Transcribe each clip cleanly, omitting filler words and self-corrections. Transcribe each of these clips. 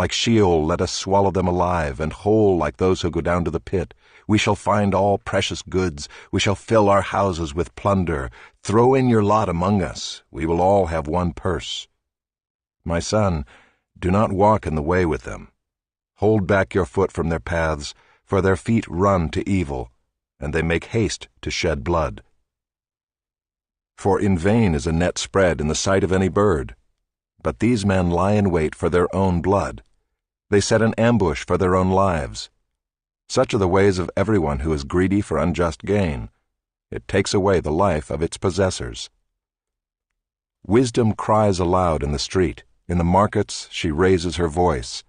Like Sheol let us swallow them alive, and whole like those who go down to the pit. We shall find all precious goods. We shall fill our houses with plunder. Throw in your lot among us. We will all have one purse. My son, do not walk in the way with them. Hold back your foot from their paths, for their feet run to evil, and they make haste to shed blood. For in vain is a net spread in the sight of any bird. But these men lie in wait for their own blood. They set an ambush for their own lives. Such are the ways of everyone who is greedy for unjust gain. It takes away the life of its possessors. Wisdom cries aloud in the street. In the markets she raises her voice.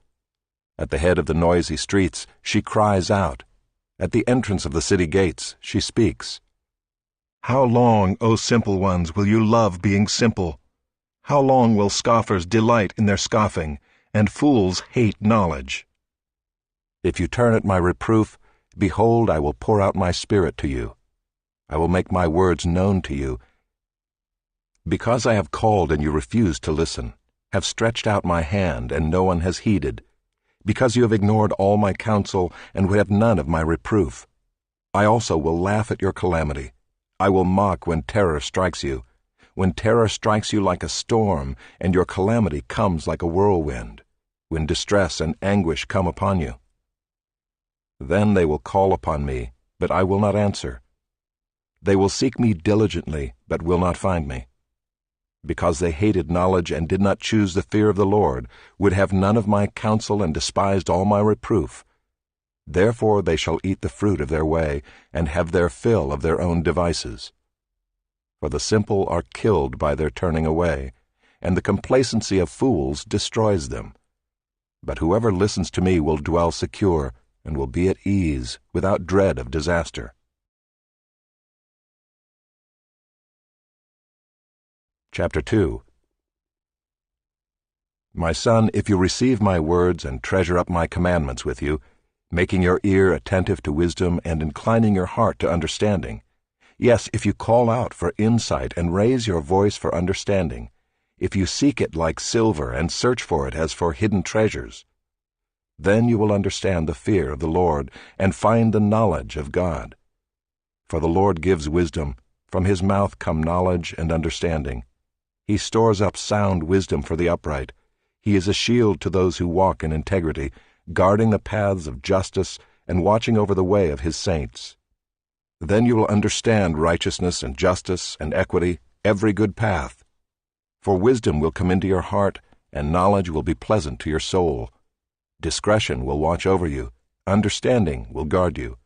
At the head of the noisy streets she cries out. At the entrance of the city gates she speaks. How long, O simple ones, will you love being simple? How long will scoffers delight in their scoffing, and fools hate knowledge? If you turn at my reproof, behold, I will pour out my spirit to you. I will make my words known to you. Because I have called and you refuse to listen, have stretched out my hand and no one has heeded, because you have ignored all my counsel and would have none of my reproof, I also will laugh at your calamity. I will mock when terror strikes you. When terror strikes you like a storm, and your calamity comes like a whirlwind, when distress and anguish come upon you. Then they will call upon me, but I will not answer. They will seek me diligently, but will not find me. Because they hated knowledge and did not choose the fear of the Lord, would have none of my counsel and despised all my reproof. Therefore they shall eat the fruit of their way, and have their fill of their own devices. For the simple are killed by their turning away, and the complacency of fools destroys them. But whoever listens to me will dwell secure, and will be at ease, without dread of disaster. Chapter 2. My son, if you receive my words and treasure up my commandments with you, making your ear attentive to wisdom and inclining your heart to understanding, yes, if you call out for insight and raise your voice for understanding, if you seek it like silver and search for it as for hidden treasures, then you will understand the fear of the Lord and find the knowledge of God. For the Lord gives wisdom, from his mouth come knowledge and understanding. He stores up sound wisdom for the upright. He is a shield to those who walk in integrity, guarding the paths of justice and watching over the way of his saints. Then you will understand righteousness and justice and equity, every good path. For wisdom will come into your heart, and knowledge will be pleasant to your soul. Discretion will watch over you, understanding will guard you,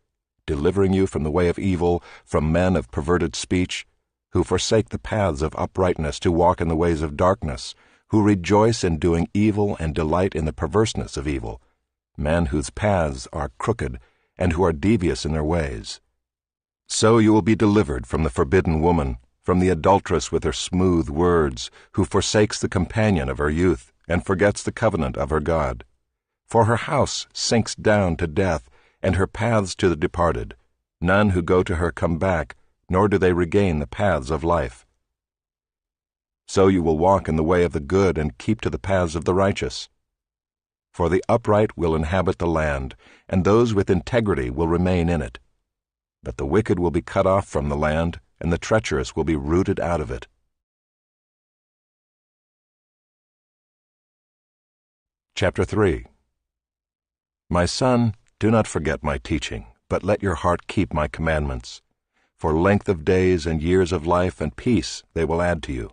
delivering you from the way of evil, from men of perverted speech, who forsake the paths of uprightness to walk in the ways of darkness, who rejoice in doing evil and delight in the perverseness of evil, men whose paths are crooked, and who are devious in their ways. So you will be delivered from the forbidden woman, from the adulteress with her smooth words, who forsakes the companion of her youth, and forgets the covenant of her God. For her house sinks down to death, and her paths to the departed. None who go to her come back, nor do they regain the paths of life. So you will walk in the way of the good and keep to the paths of the righteous. For the upright will inhabit the land, and those with integrity will remain in it. But the wicked will be cut off from the land, and the treacherous will be rooted out of it. Chapter 3. My son, do not forget my teaching, but let your heart keep my commandments. For length of days and years of life and peace they will add to you.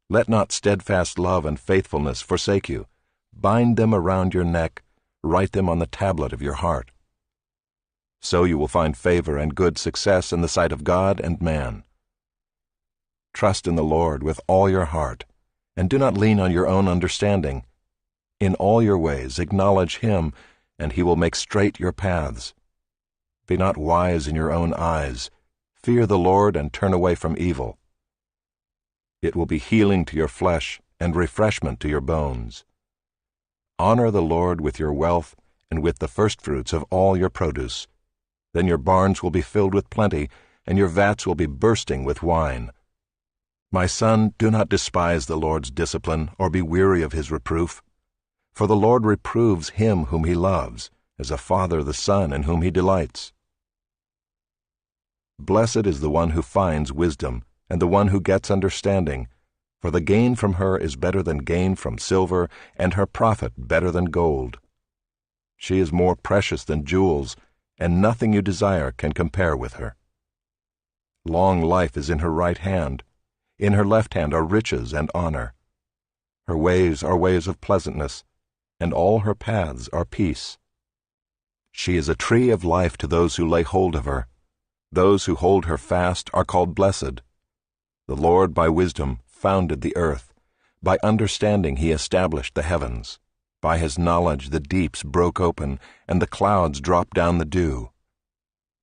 Let not steadfast love and faithfulness forsake you. Bind them around your neck, write them on the tablet of your heart. So you will find favor and good success in the sight of God and man. Trust in the Lord with all your heart, and do not lean on your own understanding. In all your ways acknowledge him, and he will make straight your paths. Be not wise in your own eyes. Fear the Lord and turn away from evil. It will be healing to your flesh and refreshment to your bones. Honor the Lord with your wealth and with the firstfruits of all your produce. Then your barns will be filled with plenty, and your vats will be bursting with wine. My son, do not despise the Lord's discipline or be weary of his reproof. For the Lord reproves him whom he loves, as a father the son in whom he delights. Blessed is the one who finds wisdom, and the one who gets understanding, for the gain from her is better than gain from silver, and her profit better than gold. She is more precious than jewels, and nothing you desire can compare with her. Long life is in her right hand. In her left hand are riches and honor. Her ways are ways of pleasantness, and all her paths are peace. She is a tree of life to those who lay hold of her. Those who hold her fast are called blessed. The Lord by wisdom founded the earth. By understanding he established the heavens. By his knowledge the deeps broke open, and the clouds dropped down the dew.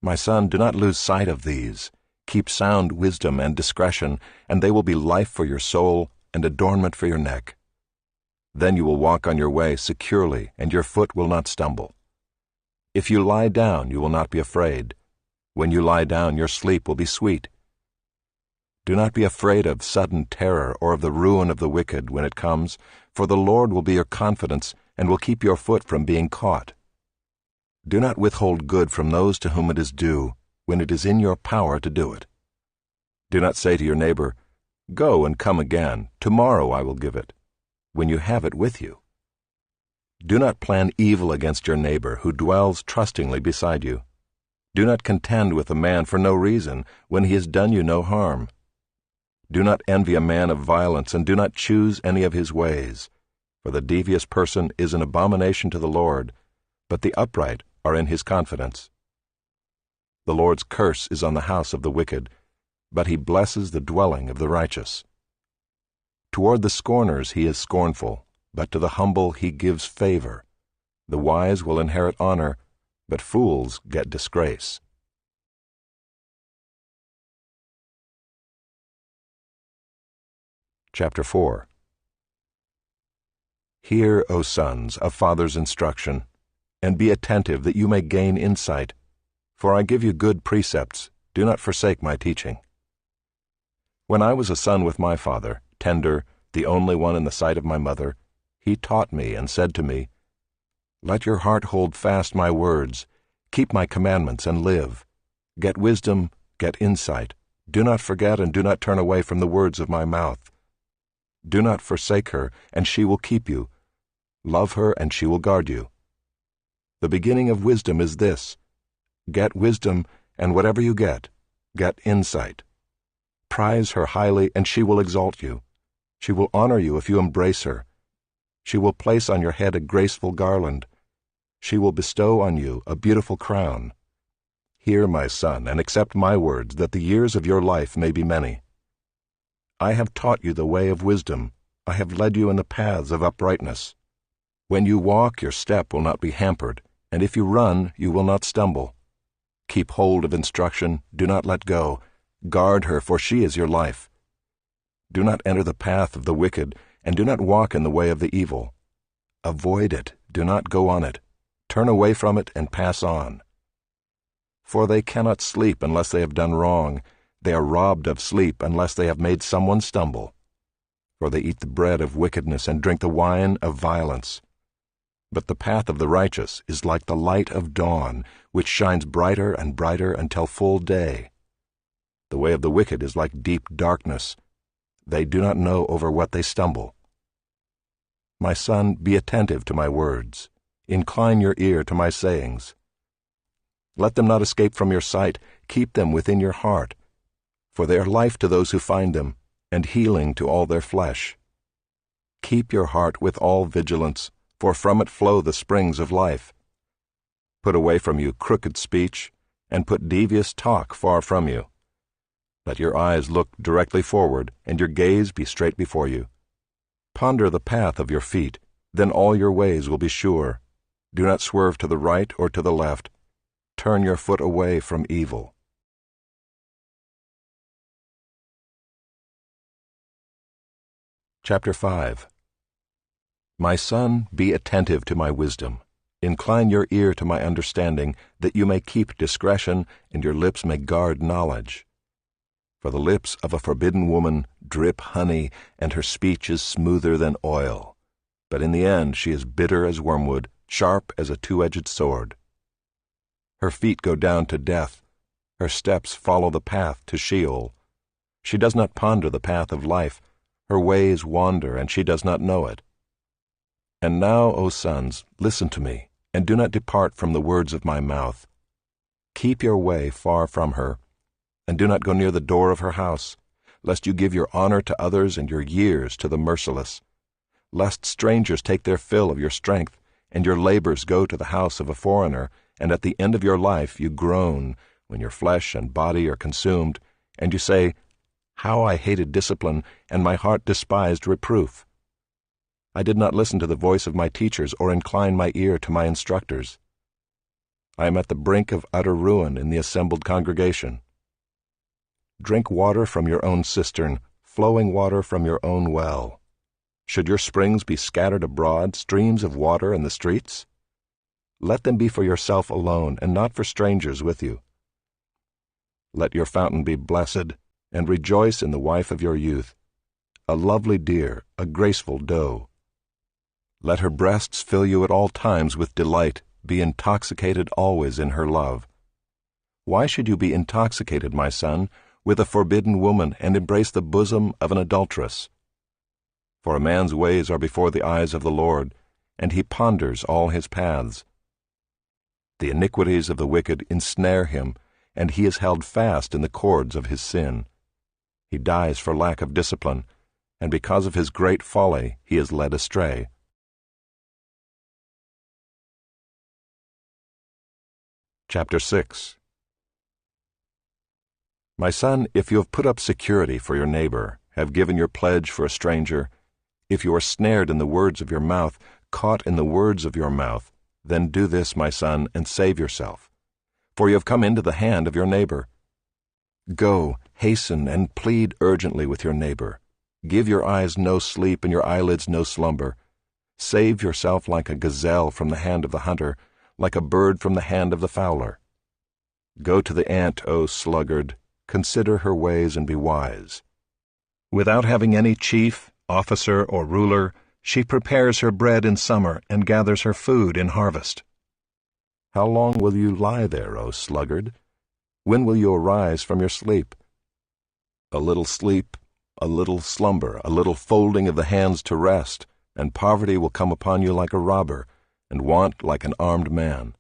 My son, do not lose sight of these. Keep sound wisdom and discretion, and they will be life for your soul and adornment for your neck. Then you will walk on your way securely, and your foot will not stumble. If you lie down, you will not be afraid. When you lie down, your sleep will be sweet. Do not be afraid of sudden terror or of the ruin of the wicked when it comes, for the Lord will be your confidence and will keep your foot from being caught. Do not withhold good from those to whom it is due, when it is in your power to do it. Do not say to your neighbor, "Go and come again, tomorrow I will give it," when you have it with you. Do not plan evil against your neighbor who dwells trustingly beside you. Do not contend with a man for no reason when he has done you no harm. Do not envy a man of violence, and do not choose any of his ways. For the devious person is an abomination to the Lord, but the upright are in his confidence. The Lord's curse is on the house of the wicked, but he blesses the dwelling of the righteous. Toward the scorners he is scornful, but to the humble he gives favor. The wise will inherit honor, but fools get disgrace. Chapter 4. Hear, O sons, a father's instruction, and be attentive that you may gain insight. For I give you good precepts, do not forsake my teaching. When I was a son with my father, tender, the only one in the sight of my mother, he taught me and said to me, "Let your heart hold fast my words, keep my commandments and live. Get wisdom, get insight. Do not forget and do not turn away from the words of my mouth. Do not forsake her, and she will keep you. Love her, and she will guard you. The beginning of wisdom is this: get wisdom, and whatever you get insight. Prize her highly, and she will exalt you. She will honor you if you embrace her. She will place on your head a graceful garland. She will bestow on you a beautiful crown. Hear, my son, and accept my words, that the years of your life may be many. I have taught you the way of wisdom. I have led you in the paths of uprightness. When you walk, your step will not be hampered, and if you run, you will not stumble. Keep hold of instruction, do not let go. Guard her, for she is your life. Do not enter the path of the wicked, and do not walk in the way of the evil. Avoid it, do not go on it. Turn away from it and pass on. For they cannot sleep unless they have done wrong. They are robbed of sleep unless they have made someone stumble. For they eat the bread of wickedness and drink the wine of violence. But the path of the righteous is like the light of dawn, which shines brighter and brighter until full day. The way of the wicked is like deep darkness. They do not know over what they stumble. My son, be attentive to my words. Incline your ear to my sayings. Let them not escape from your sight. Keep them within your heart. For they are life to those who find them, and healing to all their flesh. Keep your heart with all vigilance, for from it flow the springs of life. Put away from you crooked speech, and put devious talk far from you. Let your eyes look directly forward, and your gaze be straight before you. Ponder the path of your feet, then all your ways will be sure. Do not swerve to the right or to the left. Turn your foot away from evil. Chapter 5. My son, be attentive to my wisdom. Incline your ear to my understanding, that you may keep discretion, and your lips may guard knowledge. For the lips of a forbidden woman drip honey, and her speech is smoother than oil. but in the end she is bitter as wormwood, sharp as a two-edged sword. Her feet go down to death, her steps follow the path to Sheol. She does not ponder the path of life, her ways wander, and she does not know it. And now, O sons, listen to me, and do not depart from the words of my mouth. Keep your way far from her, and do not go near the door of her house, lest you give your honor to others and your years to the merciless, lest strangers take their fill of your strength, and your labors go to the house of a foreigner, and at the end of your life you groan, when your flesh and body are consumed, and you say, How I hated discipline, and my heart despised reproof. I did not listen to the voice of my teachers or incline my ear to my instructors. I am at the brink of utter ruin in the assembled congregation. Drink water from your own cistern, flowing water from your own well. Should your springs be scattered abroad, streams of water in the streets? Let them be for yourself alone, and not for strangers with you. Let your fountain be blessed, and rejoice in the wife of your youth, a lovely deer, a graceful doe. Let her breasts fill you at all times with delight, be intoxicated always in her love. Why should you be intoxicated, my son, with a forbidden woman, and embrace the bosom of an adulteress? For a man's ways are before the eyes of the Lord, and he ponders all his paths. The iniquities of the wicked ensnare him, and he is held fast in the cords of his sin. He dies for lack of discipline, and because of his great folly he is led astray. Chapter 6. My son, if you have put up security for your neighbor, have given your pledge for a stranger, if you are snared in the words of your mouth, caught in the words of your mouth, then do this, my son, and save yourself. For you have come into the hand of your neighbor. Go, hasten, and plead urgently with your neighbor. Give your eyes no sleep, and your eyelids no slumber. Save yourself like a gazelle from the hand of the hunter, like a bird from the hand of the fowler. Go to the ant, O sluggard, consider her ways and be wise. Without having any chief, officer, or ruler, she prepares her bread in summer and gathers her food in harvest. How long will you lie there, O sluggard? When will you arise from your sleep? A little sleep, a little slumber, a little folding of the hands to rest, and poverty will come upon you like a robber, and want like an armed man.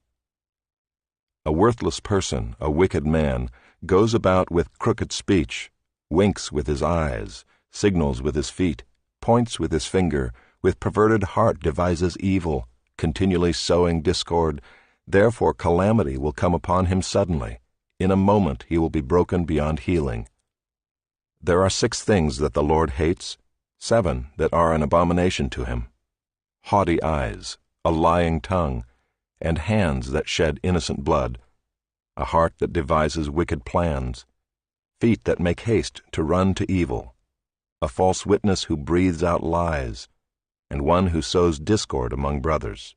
A worthless person, a wicked man, goes about with crooked speech, winks with his eyes, signals with his feet, points with his finger, with perverted heart devises evil, continually sowing discord. Therefore calamity will come upon him suddenly. In a moment he will be broken beyond healing. There are 6 things that the Lord hates, 7 that are an abomination to him: haughty eyes, a lying tongue, and hands that shed innocent blood, a heart that devises wicked plans, feet that make haste to run to evil, a false witness who breathes out lies, and one who sows discord among brothers.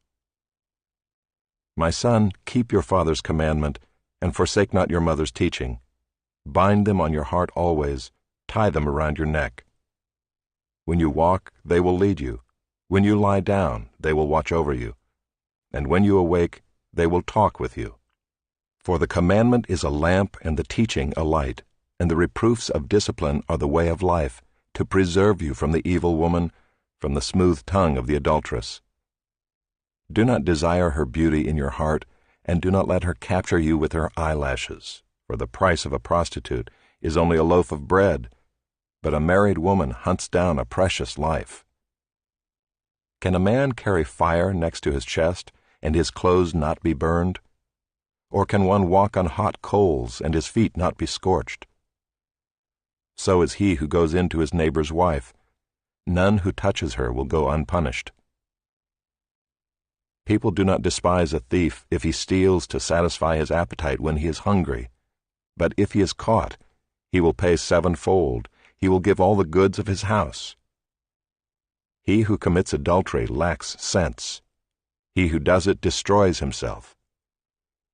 My son, keep your father's commandment, and forsake not your mother's teaching. Bind them on your heart always, tie them around your neck. When you walk, they will lead you. When you lie down, they will watch over you. And when you awake, they will talk with you. For the commandment is a lamp and the teaching a light, and the reproofs of discipline are the way of life, to preserve you from the evil woman, from the smooth tongue of the adulteress. Do not desire her beauty in your heart, and do not let her capture you with her eyelashes, for the price of a prostitute is only a loaf of bread, but a married woman hunts down a precious life. Can a man carry fire next to his chest, and his clothes not be burned? Or can one walk on hot coals, and his feet not be scorched? So is he who goes in to his neighbor's wife. None who touches her will go unpunished. People do not despise a thief if he steals to satisfy his appetite when he is hungry. But if he is caught, he will pay 7-fold. He will give all the goods of his house. He who commits adultery lacks sense. He who does it destroys himself.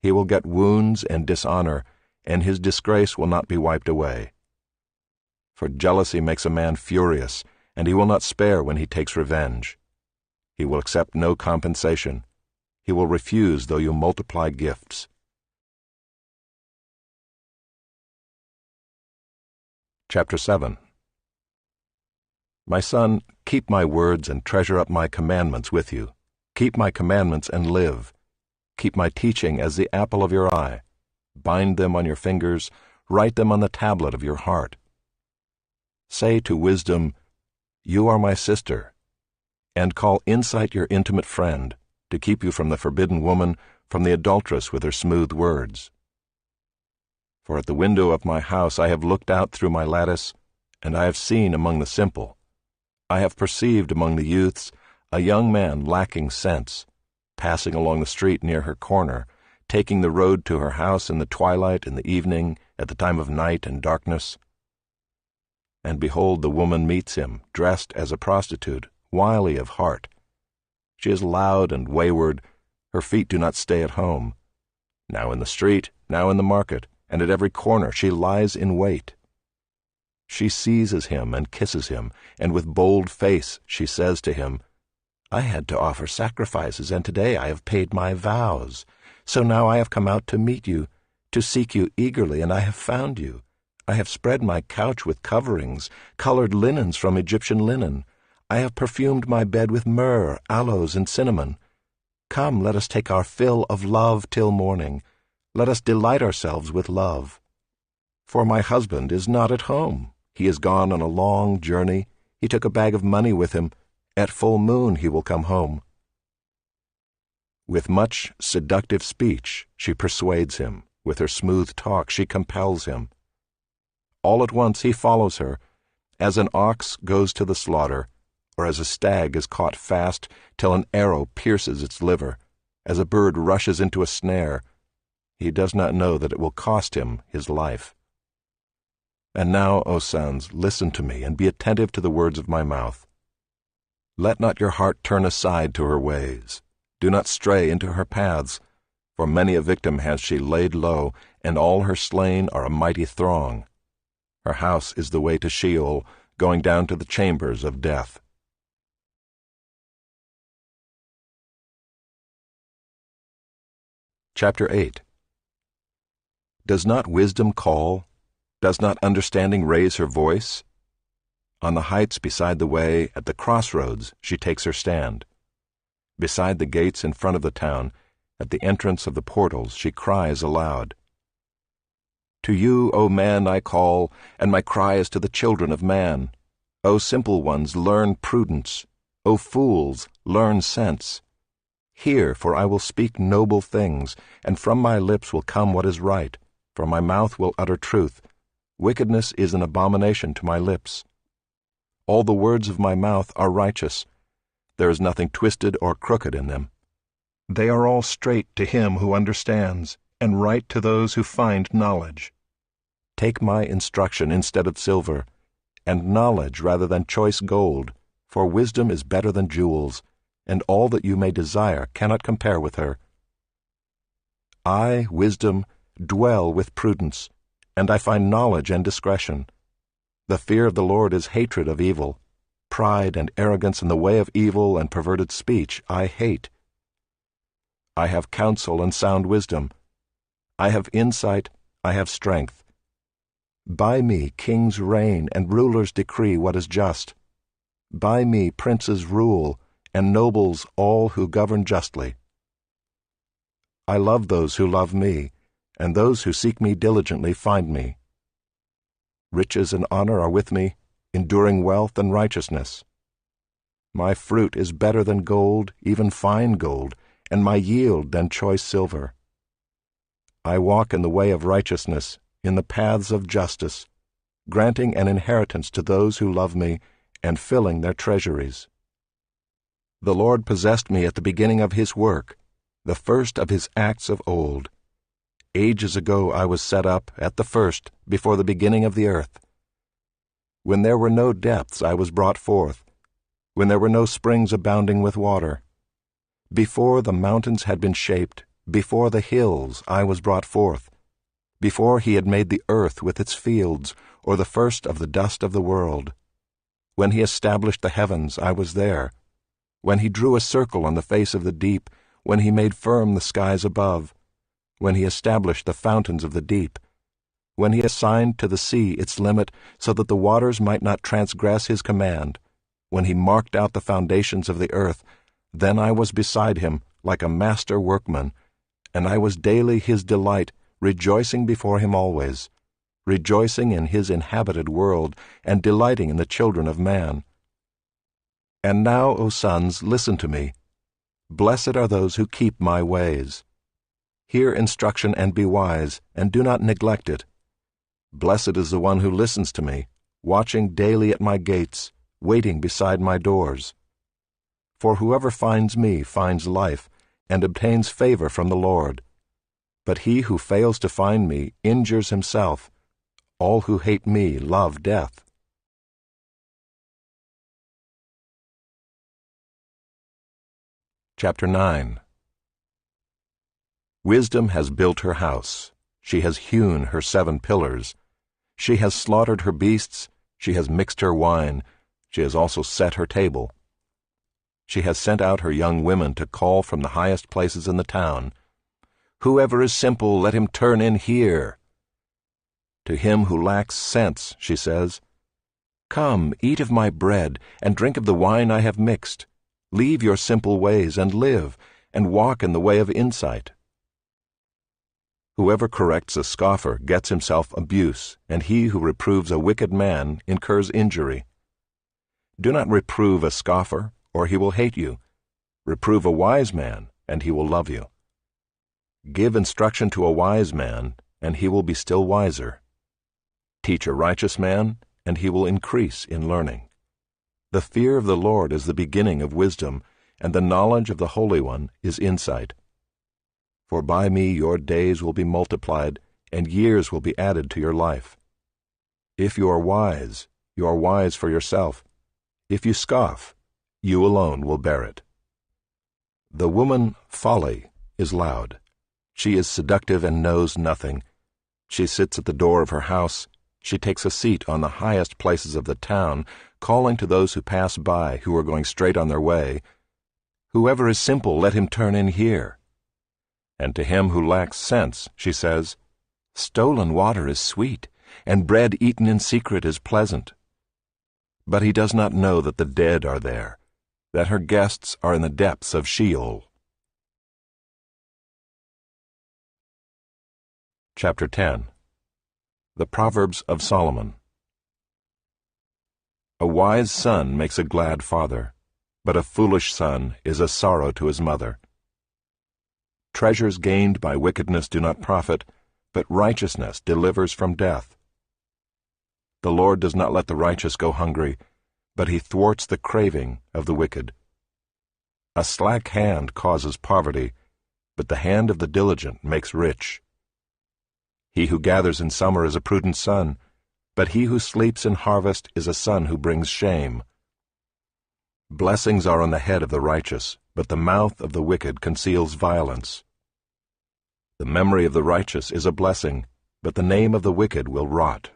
He will get wounds and dishonor, and his disgrace will not be wiped away. For jealousy makes a man furious, and he will not spare when he takes revenge. He will accept no compensation. He will refuse though you multiply gifts. Chapter 7. My son, keep my words and treasure up my commandments with you. Keep my commandments and live. Keep my teaching as the apple of your eye. Bind them on your fingers, write them on the tablet of your heart. Say to wisdom, "You are my sister," and call insight your intimate friend, to keep you from the forbidden woman, from the adulteress with her smooth words. For at the window of my house I have looked out through my lattice, and I have seen among the simple. I have perceived among the youths a young man lacking sense, passing along the street near her corner, taking the road to her house in the twilight, in the evening, at the time of night and darkness. And behold, the woman meets him, dressed as a prostitute, wily of heart. She is loud and wayward, her feet do not stay at home. Now in the street, now in the market, and at every corner she lies in wait. She seizes him and kisses him, and with bold face she says to him, "I had to offer sacrifices, and today I have paid my vows. So now I have come out to meet you, to seek you eagerly, and I have found you. I have spread my couch with coverings, colored linens from Egyptian linen. I have perfumed my bed with myrrh, aloes, and cinnamon. Come, let us take our fill of love till morning. Let us delight ourselves with love. For my husband is not at home. He is gone on a long journey. He took a bag of money with him. At full moon he will come home." With much seductive speech she persuades him. With her smooth talk she compels him. All at once he follows her, as an ox goes to the slaughter, or as a stag is caught fast till an arrow pierces its liver, as a bird rushes into a snare. He does not know that it will cost him his life. And now, O sons, listen to me, and be attentive to the words of my mouth. Let not your heart turn aside to her ways. Do not stray into her paths, for many a victim has she laid low, and all her slain are a mighty throng. Her house is the way to Sheol, going down to the chambers of death. Chapter 8. Does not wisdom call? Does not understanding raise her voice? On the heights beside the way, at the crossroads, she takes her stand. Beside the gates in front of the town, at the entrance of the portals, she cries aloud. To you, O man, I call, and my cry is to the children of man. O simple ones, learn prudence. O fools, learn sense. Hear, for I will speak noble things, and from my lips will come what is right, for my mouth will utter truth. Wickedness is an abomination to my lips. All the words of my mouth are righteous. There is nothing twisted or crooked in them. They are all straight to him who understands, and right to those who find knowledge. Take my instruction instead of silver, and knowledge rather than choice gold, for wisdom is better than jewels, and all that you may desire cannot compare with her. I, wisdom, dwell with prudence, and I find knowledge and discretion. The fear of the Lord is hatred of evil. Pride and arrogance in the way of evil and perverted speech I hate. I have counsel and sound wisdom. I have insight, I have strength. By me kings reign and rulers decree what is just. By me princes rule, and nobles all who govern justly. I love those who love me, and those who seek me diligently find me. Riches and honor are with me, enduring wealth and righteousness. My fruit is better than gold, even fine gold, and my yield than choice silver. I walk in the way of righteousness, in the paths of justice, granting an inheritance to those who love me, and filling their treasuries. The Lord possessed me at the beginning of his work, the first of his acts of old. Ages ago I was set up, at the first, before the beginning of the earth. When there were no depths I was brought forth, when there were no springs abounding with water. Before the mountains had been shaped, before the hills I was brought forth, before he had made the earth with its fields, or the first of the dust of the world. When he established the heavens I was there. when he drew a circle on the face of the deep, when he made firm the skies above, when he established the fountains of the deep, when he assigned to the sea its limit so that the waters might not transgress his command, when he marked out the foundations of the earth, then I was beside him like a master workman, and I was daily his delight, rejoicing before him always, rejoicing in his inhabited world, and delighting in the children of man. And now, O sons, listen to me. Blessed are those who keep my ways. Hear instruction and be wise, and do not neglect it. Blessed is the one who listens to me, watching daily at my gates, waiting beside my doors. For whoever finds me finds life, and obtains favor from the Lord. But he who fails to find me injures himself. All who hate me love death. Chapter 9. Wisdom has built her house. She has hewn her 7 pillars. She has slaughtered her beasts. She has mixed her wine. She has also set her table. She has sent out her young women to call from the highest places in the town. Whoever is simple, let him turn in here. To him who lacks sense, she says, Come, eat of my bread, and drink of the wine I have mixed. Leave your simple ways and live, and walk in the way of insight. Whoever corrects a scoffer gets himself abuse, and he who reproves a wicked man incurs injury. Do not reprove a scoffer, or he will hate you. Reprove a wise man, and he will love you. Give instruction to a wise man, and he will be still wiser. Teach a righteous man, and he will increase in learning. The fear of the Lord is the beginning of wisdom, and the knowledge of the Holy One is insight. For by me your days will be multiplied, and years will be added to your life. If you are wise for yourself. If you scoff, you alone will bear it. The woman, Folly, is loud. She is seductive and knows nothing. She sits at the door of her house. She takes a seat on the highest places of the town, calling to those who pass by, who are going straight on their way, Whoever is simple, let him turn in here. And to him who lacks sense, she says, Stolen water is sweet, and bread eaten in secret is pleasant. But he does not know that the dead are there, that her guests are in the depths of Sheol. Chapter 10. The Proverbs of Solomon. A wise son makes a glad father, but a foolish son is a sorrow to his mother. Treasures gained by wickedness do not profit, but righteousness delivers from death. The Lord does not let the righteous go hungry, but he thwarts the craving of the wicked. A slack hand causes poverty, but the hand of the diligent makes rich. He who gathers in summer is a prudent son, but he who sleeps in harvest is a son who brings shame. Blessings are on the head of the righteous, but the mouth of the wicked conceals violence. The memory of the righteous is a blessing, but the name of the wicked will rot.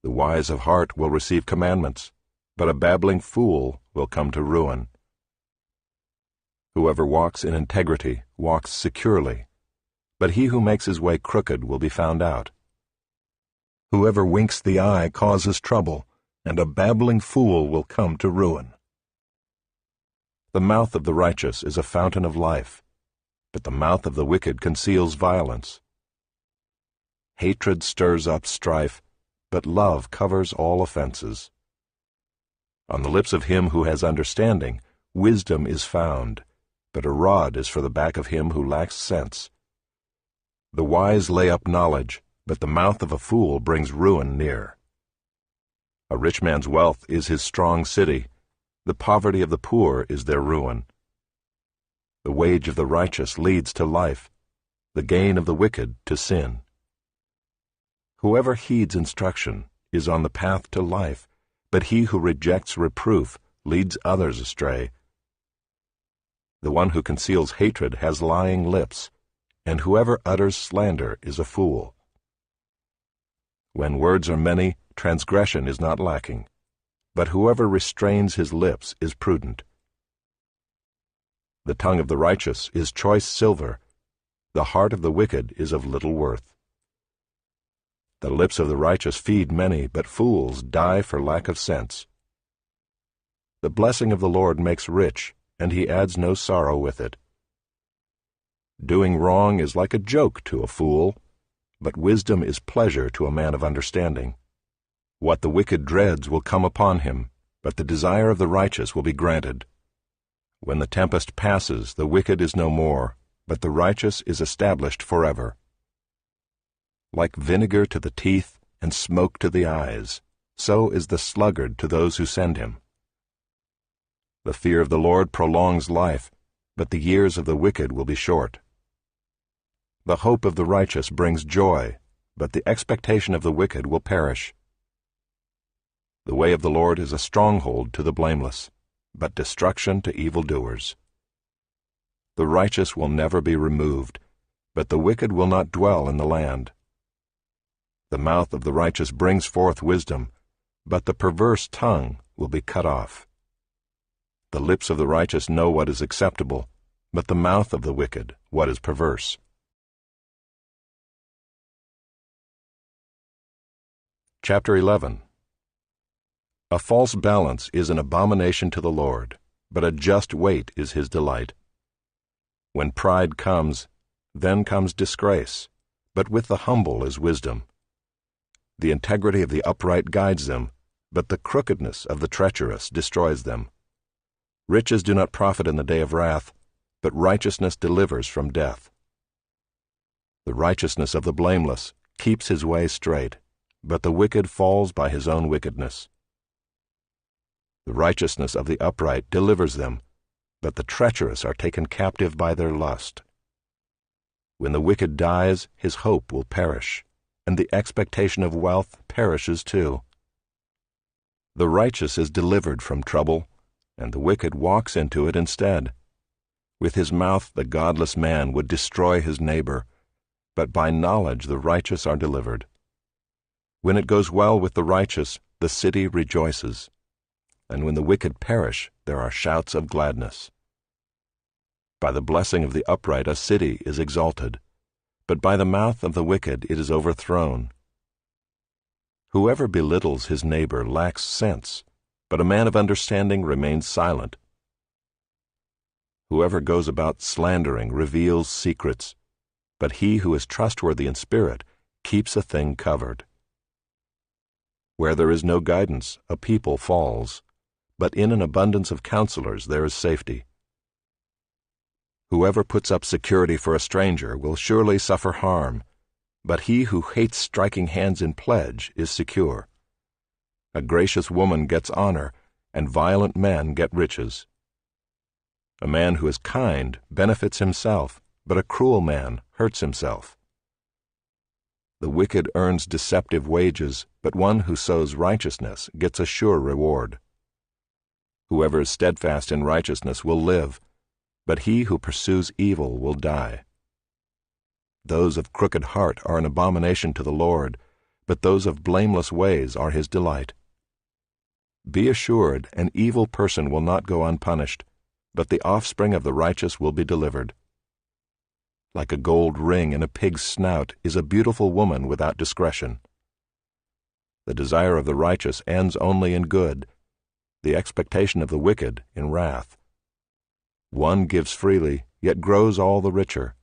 The wise of heart will receive commandments, but a babbling fool will come to ruin. Whoever walks in integrity walks securely, but he who makes his way crooked will be found out. Whoever winks the eye causes trouble, and a babbling fool will come to ruin. The mouth of the righteous is a fountain of life, but the mouth of the wicked conceals violence. Hatred stirs up strife, but love covers all offenses. On the lips of him who has understanding, wisdom is found, but a rod is for the back of him who lacks sense. The wise lay up knowledge, but the mouth of a fool brings ruin near. A rich man's wealth is his strong city. The poverty of the poor is their ruin. The wage of the righteous leads to life, the gain of the wicked to sin. Whoever heeds instruction is on the path to life, but he who rejects reproof leads others astray. The one who conceals hatred has lying lips, and whoever utters slander is a fool. When words are many, transgression is not lacking, but whoever restrains his lips is prudent. The tongue of the righteous is choice silver. The heart of the wicked is of little worth. The lips of the righteous feed many, but fools die for lack of sense. The blessing of the Lord makes rich, and he adds no sorrow with it. Doing wrong is like a joke to a fool, but wisdom is pleasure to a man of understanding. What the wicked dreads will come upon him, but the desire of the righteous will be granted. When the tempest passes, the wicked is no more, but the righteous is established forever. Like vinegar to the teeth and smoke to the eyes, so is the sluggard to those who send him. The fear of the Lord prolongs life, but the years of the wicked will be short. The hope of the righteous brings joy, but the expectation of the wicked will perish. The way of the Lord is a stronghold to the blameless, but destruction to evildoers. The righteous will never be removed, but the wicked will not dwell in the land. The mouth of the righteous brings forth wisdom, but the perverse tongue will be cut off. The lips of the righteous know what is acceptable, but the mouth of the wicked what is perverse. Chapter 11. A false balance is an abomination to the Lord, but a just weight is his delight. When pride comes, then comes disgrace, but with the humble is wisdom. The integrity of the upright guides them, but the crookedness of the treacherous destroys them. Riches do not profit in the day of wrath, but righteousness delivers from death. The righteousness of the blameless keeps his way straight, but the wicked falls by his own wickedness. The righteousness of the upright delivers them, but the treacherous are taken captive by their lust. When the wicked dies, his hope will perish, and the expectation of wealth perishes too. The righteous is delivered from trouble, and the wicked walks into it instead. With his mouth the godless man would destroy his neighbor, but by knowledge the righteous are delivered. When it goes well with the righteous, the city rejoices, and when the wicked perish, there are shouts of gladness. By the blessing of the upright a city is exalted, but by the mouth of the wicked it is overthrown. Whoever belittles his neighbor lacks sense, but a man of understanding remains silent. Whoever goes about slandering reveals secrets, but he who is trustworthy in spirit keeps a thing covered. Where there is no guidance, a people falls, but in an abundance of counselors there is safety. Whoever puts up security for a stranger will surely suffer harm, but he who hates striking hands in pledge is secure. A gracious woman gets honor, and violent men get riches. A man who is kind benefits himself, but a cruel man hurts himself. The wicked earns deceptive wages, but one who sows righteousness gets a sure reward. Whoever is steadfast in righteousness will live, but he who pursues evil will die. Those of crooked heart are an abomination to the Lord, but those of blameless ways are his delight. Be assured, an evil person will not go unpunished, but the offspring of the righteous will be delivered. Like a gold ring in a pig's snout is a beautiful woman without discretion. The desire of the righteous ends only in good, the expectation of the wicked in wrath. One gives freely, yet grows all the richer.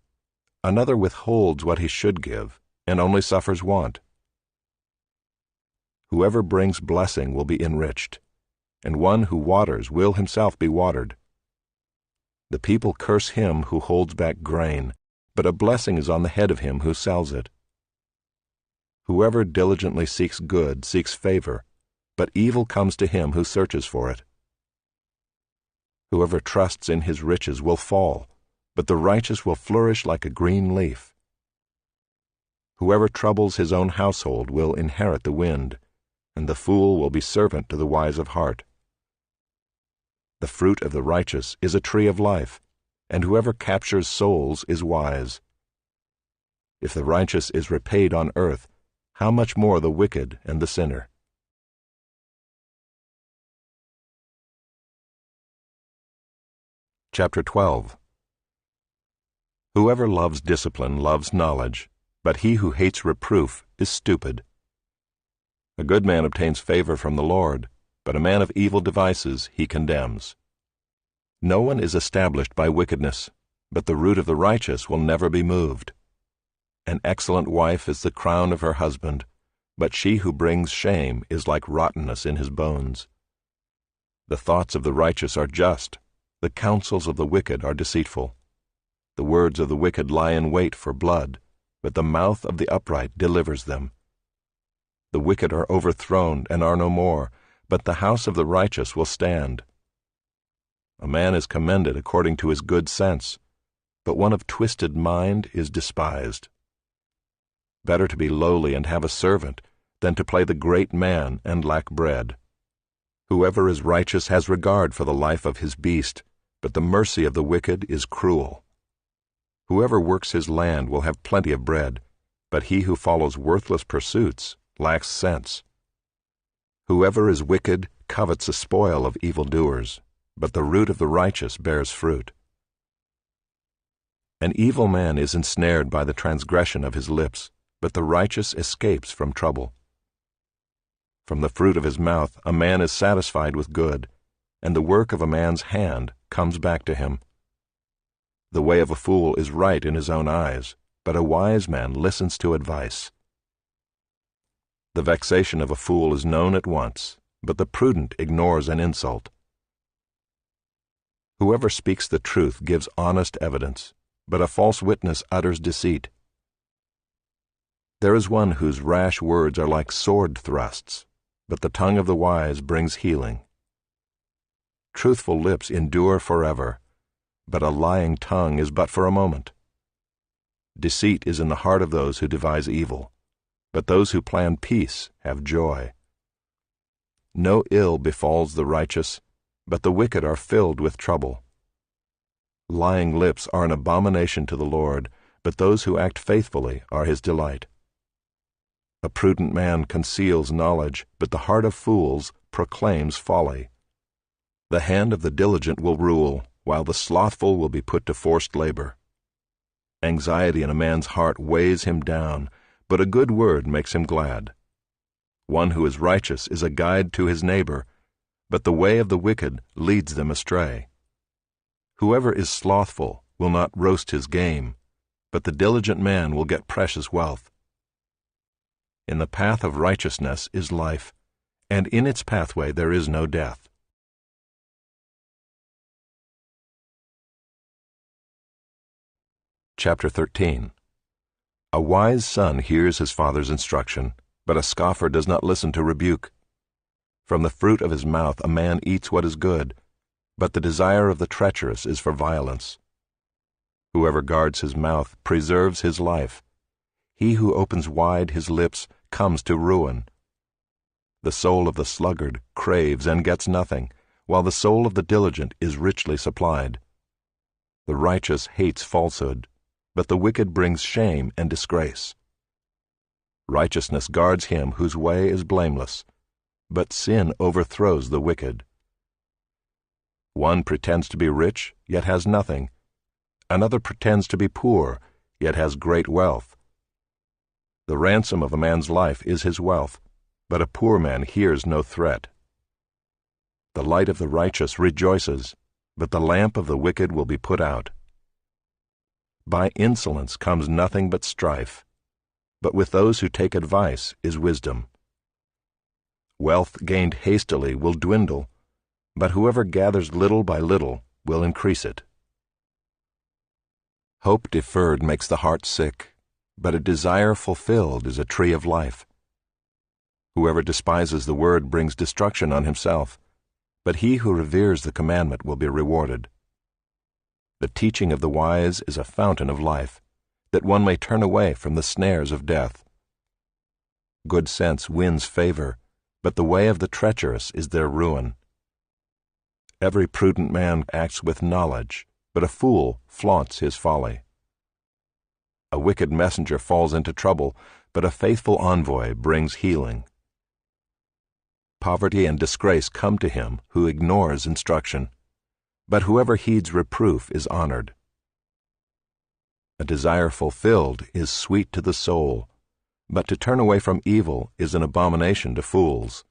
Another withholds what he should give, and only suffers want. Whoever brings blessing will be enriched, and one who waters will himself be watered. The people curse him who holds back grain, but a blessing is on the head of him who sells it. Whoever diligently seeks good seeks favor, but evil comes to him who searches for it. Whoever trusts in his riches will fall, but the righteous will flourish like a green leaf. Whoever troubles his own household will inherit the wind, and the fool will be servant to the wise of heart. The fruit of the righteous is a tree of life, and whoever captures souls is wise. If the righteous is repaid on earth, how much more the wicked and the sinner? Chapter 12. Whoever loves discipline loves knowledge, but he who hates reproof is stupid. A good man obtains favor from the Lord, but a man of evil devices he condemns. No one is established by wickedness, but the root of the righteous will never be moved. An excellent wife is the crown of her husband, but she who brings shame is like rottenness in his bones. The thoughts of the righteous are just, the counsels of the wicked are deceitful. The words of the wicked lie in wait for blood, but the mouth of the upright delivers them. The wicked are overthrown and are no more, but the house of the righteous will stand. A man is commended according to his good sense, but one of twisted mind is despised. Better to be lowly and have a servant than to play the great man and lack bread. Whoever is righteous has regard for the life of his beast, but the mercy of the wicked is cruel. Whoever works his land will have plenty of bread, but he who follows worthless pursuits lacks sense. Whoever is wicked covets the spoil of evildoers, but the root of the righteous bears fruit. An evil man is ensnared by the transgression of his lips, but the righteous escapes from trouble. From the fruit of his mouth a man is satisfied with good, and the work of a man's hand comes back to him. The way of a fool is right in his own eyes, but a wise man listens to advice. The vexation of a fool is known at once, but the prudent ignores an insult. Whoever speaks the truth gives honest evidence, but a false witness utters deceit. There is one whose rash words are like sword thrusts, but the tongue of the wise brings healing. Truthful lips endure forever, but a lying tongue is but for a moment. Deceit is in the heart of those who devise evil, but those who plan peace have joy. No ill befalls the righteous, but the wicked are filled with trouble. Lying lips are an abomination to the Lord, but those who act faithfully are his delight. A prudent man conceals knowledge, but the heart of fools proclaims folly. The hand of the diligent will rule, while the slothful will be put to forced labor. Anxiety in a man's heart weighs him down, but a good word makes him glad. One who is righteous is a guide to his neighbor, but the way of the wicked leads them astray. Whoever is slothful will not roast his game, but the diligent man will get precious wealth. In the path of righteousness is life, and in its pathway there is no death. Chapter 13. A wise son hears his father's instruction, but a scoffer does not listen to rebuke. From the fruit of his mouth a man eats what is good, but the desire of the treacherous is for violence. Whoever guards his mouth preserves his life. He who opens wide his lips comes to ruin. The soul of the sluggard craves and gets nothing, while the soul of the diligent is richly supplied. The righteous hates falsehood, but the wicked brings shame and disgrace. Righteousness guards him whose way is blameless, but sin overthrows the wicked. One pretends to be rich, yet has nothing. Another pretends to be poor, yet has great wealth. The ransom of a man's life is his wealth, but a poor man hears no threat. The light of the righteous rejoices, but the lamp of the wicked will be put out. By insolence comes nothing but strife, but with those who take advice is wisdom. Wealth gained hastily will dwindle, but whoever gathers little by little will increase it. Hope deferred makes the heart sick, but a desire fulfilled is a tree of life. Whoever despises the word brings destruction on himself, but he who reveres the commandment will be rewarded. The teaching of the wise is a fountain of life, that one may turn away from the snares of death. Good sense wins favor, but the way of the treacherous is their ruin. Every prudent man acts with knowledge, but a fool flaunts his folly. A wicked messenger falls into trouble, but a faithful envoy brings healing. Poverty and disgrace come to him who ignores instruction, but whoever heeds reproof is honored. A desire fulfilled is sweet to the soul, but to turn away from evil is an abomination to fools.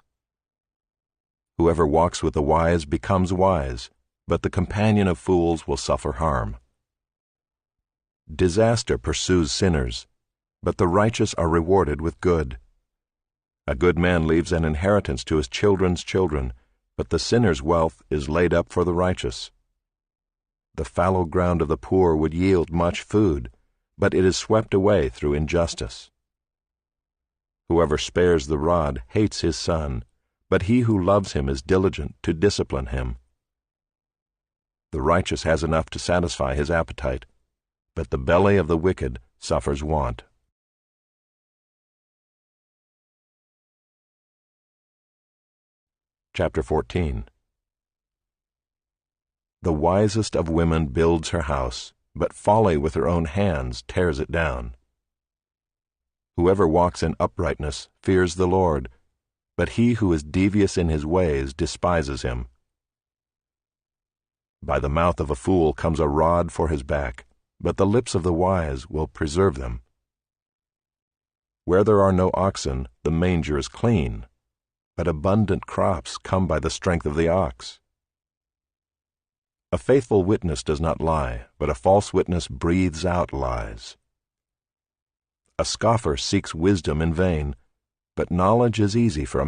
Whoever walks with the wise becomes wise, but the companion of fools will suffer harm. Disaster pursues sinners, but the righteous are rewarded with good. A good man leaves an inheritance to his children's children, but the sinner's wealth is laid up for the righteous. The fallow ground of the poor would yield much food, but it is swept away through injustice. Whoever spares the rod hates his son, but he who loves him is diligent to discipline him. The righteous has enough to satisfy his appetite, but the belly of the wicked suffers want. Chapter 14. The wisest of women builds her house, but folly with her own hands tears it down. Whoever walks in uprightness fears the Lord, but he who is devious in his ways despises him. By the mouth of a fool comes a rod for his back, but the lips of the wise will preserve them. Where there are no oxen, the manger is clean, but abundant crops come by the strength of the ox. A faithful witness does not lie, but a false witness breathes out lies. A scoffer seeks wisdom in vain, but knowledge is easy for a